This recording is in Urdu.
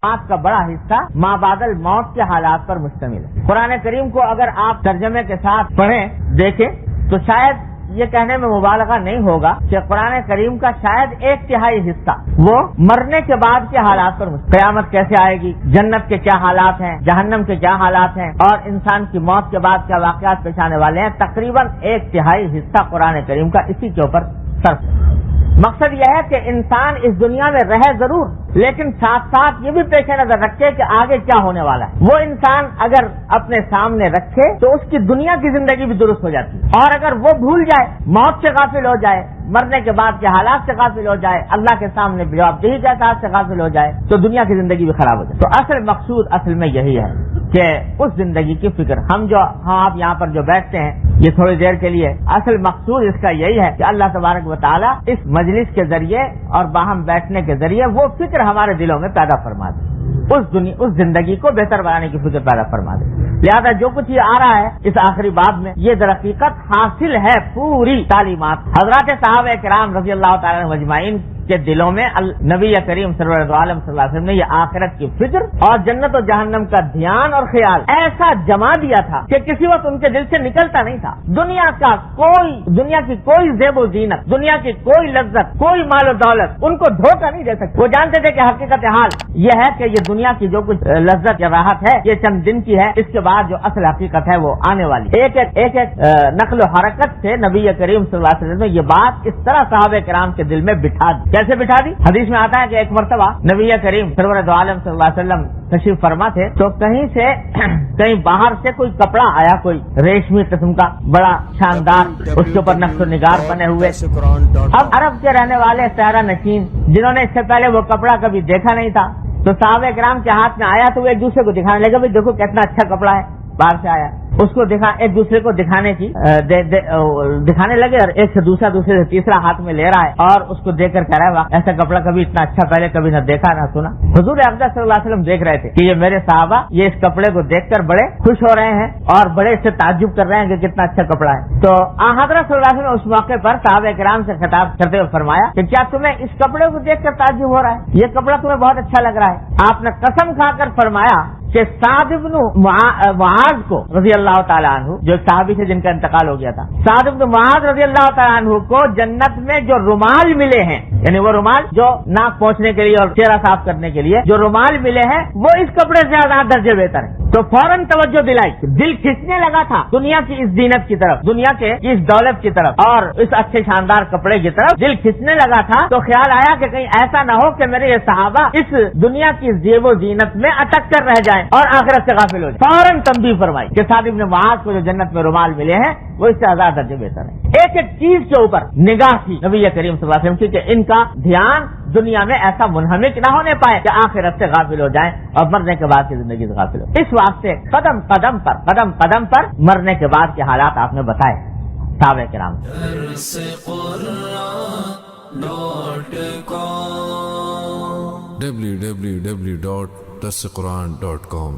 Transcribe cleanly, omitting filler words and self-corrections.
آج کا بڑا حصہ ما بعد الموت کے حالات پر مشتمل ہے۔ قرآن کریم کو اگر آپ ترجمے کے ساتھ پڑھیں دیکھیں تو شاید یہ کہنے میں مبالغہ نہیں ہوگا کہ قرآن کریم کا شاید 1/3 حصہ وہ مرنے کے بعد کے حالات پر مشتمل۔ قیامت کیسے آئے گی، جنت کے کیا حالات ہیں، جہنم کے کیا حالات ہیں، اور انسان کی موت کے بعد کیا واقعات پیش آنے والے ہیں، تقریباً 1/3 حصہ قرآن کریم کا اسی کے اوپر صرف۔ مقصد یہ ہے کہ انسان اس دنیا میں رہے ضرور، لیکن ساتھ ساتھ یہ بھی پیش نظر رکھے کہ آگے کیا ہونے والا ہے۔ وہ انسان اگر اپنے سامنے رکھے تو اس کی دنیا کی زندگی بھی درست ہو جاتی ہے، اور اگر وہ بھول جائے، موت سے غافل ہو جائے، مرنے کے بعد کے حالات سے غافل ہو جائے، اللہ کے سامنے جواب دہی کے احساس سے غافل ہو جائے تو دنیا کی زندگی بھی خراب ہو جائے۔ تو اصل مقصود اصل میں یہی ہے کہ اس زندگی کی فکر ہم آپ یہاں پر جو بیٹھتے ہیں یہ تھوڑی دیر کے لیے، اصل مقصود اس کا یہی ہے کہ اللہ تبارک و تعالیٰ اس مجلس کے ذریعے اور باہم بیٹھنے کے ذریعے وہ فکر ہمارے دلوں میں پیدا فرما دے، اس زندگی کو بہتر بنانے کی فکر پیدا فرما دے۔ لہذا جو کچھ یہ آ رہا ہے اس آخری باب میں، یہ در حقیقت حاصل ہے پوری تعلیمات حضرات صحابہ کرام رضی اللہ تعالیٰ عنہم اجمعین کے دلوں میں نبی کریم سرور عالم صلی اللہ علیہ وسلم نے یہ آخرت کی فکر اور جنت و جہنم کا دھیان اور خیال ایسا جما دیا تھا کہ کسی وقت ان کے دل سے نکلتا نہیں تھا۔ دنیا کی کوئی زیب و زینت، دنیا کی کوئی لذت، کوئی مال و دولت ان کو دھوکہ نہیں دے سکتی۔ وہ جانتے تھے کہ حقیقت حال یہ ہے کہ یہ دنیا کی جو کچھ لذت یا راحت ہے یہ چند دن کی ہے، اس کے بعد جو اصل حقیقت ہے وہ آنے والی۔ ایک نقل و حرکت سے نبی کریم صلی اللہ علیہ وسلم نے یہ بات اس طرح صحابہ کرام کے دل میں بٹھا دی۔ کیسے بٹھا دی؟ حدیث میں آتا ہے کہ ایک مرتبہ نبی کریم سرور عالم صلی اللہ علیہ وسلم تشریف فرما تھے تو کہیں باہر سے کوئی کپڑا آیا، کوئی ریشمی قسم کا بڑا شاندار، اس کے اوپر نقش و نگار بنے ہوئے۔ اب عرب کے رہنے والے سیارہ نشین جنہوں نے اس سے پہلے وہ کپڑا کبھی دیکھا نہیں تھا تو صحابہ کرام کے ہاتھ میں آیا تو وہ ایک دوسرے کو دکھانے لگے، بھائی دیکھو کتنا اچھا کپڑا ہے، باہر سے آیا، اس کو ایک دوسرے کو دکھانے لگے، اور ایک سے دوسرے سے تیسرا ہاتھ میں لے رہا ہے اور اس کو دیکھ کر کہہ رہا ہے ایسا کپڑا کبھی اتنا اچھا پہلے کبھی نہ دیکھا نہ سنا۔ حضور اقدس صلی اللہ علیہ وسلم دیکھ رہے تھے کہ یہ میرے صحابہ یہ اس کپڑے کو دیکھ کر بڑے خوش ہو رہے ہیں اور بڑے اس سے تعجب کر رہے ہیں کہ کتنا اچھا کپڑا ہے۔ تو حضرت صلی اللہ علیہ وسلم نے اس موقع پر صحابہ کرام سے خطاب کرتے ہوئے فرمایا کہ کیا تمہیں اس کپڑے کو دیکھ کر تعجب ہو رہا ہے؟ یہ کپڑا تمہیں بہت اچھا لگ رہا ہے۔ آپ نے قسم کھا کر فرمایا کہ سعد بن معاذ کو رضی اللہ تعالیٰ عنہ، جو ایک صحابی سے جن کا انتقال ہو گیا تھا، سعد بن معاذ رضی اللہ تعالیٰ عنہ کو جنت میں جو رومال ملے ہیں، یعنی وہ رومال جو ناک پہنچنے کے لیے اور چہرہ صاف کرنے کے لیے جو رومال ملے ہیں وہ اس کپڑے سے زیادہ درجے بہتر ہیں۔ تو فوراً توجہ دلائی، دل کھینچنے لگا تھا دنیا کی اس زینت کی طرف، دنیا کے اس دولت کی طرف اور اس اچھے شاندار کپڑے کی طرف دل کھینچنے لگا تھا۔ تو خیال آیا کہ کہیں ایسا نہ ہو کہ میرے یہ صحابہ اس دنیا کی زیب و زینت میں اٹک کر رہ جائیں اور آخرت سے غافل ہو جائیں۔ فوراً تنبیہ فرمائی کہ سعد بن معاذ کو جو جنت میں رومال ملے ہیں وہ اس سے ہزار درجے بہتر ہیں۔ ایک ایک چیز کے اوپر نگاہ تھی نبی کریم صلی اللہ علیہ وسلم کی کہ ان کا دھیان دنیا میں ایسا منہمک نہ ہونے پائے کہ آخرت سے غافل ہو جائیں اور مرنے کے بعد کی زندگی سے غافل ہو۔ اس واسطے قدم قدم پر مرنے کے بعد کے حالات آپ نے بتائے صحابہ کرام۔ www.darsequran.com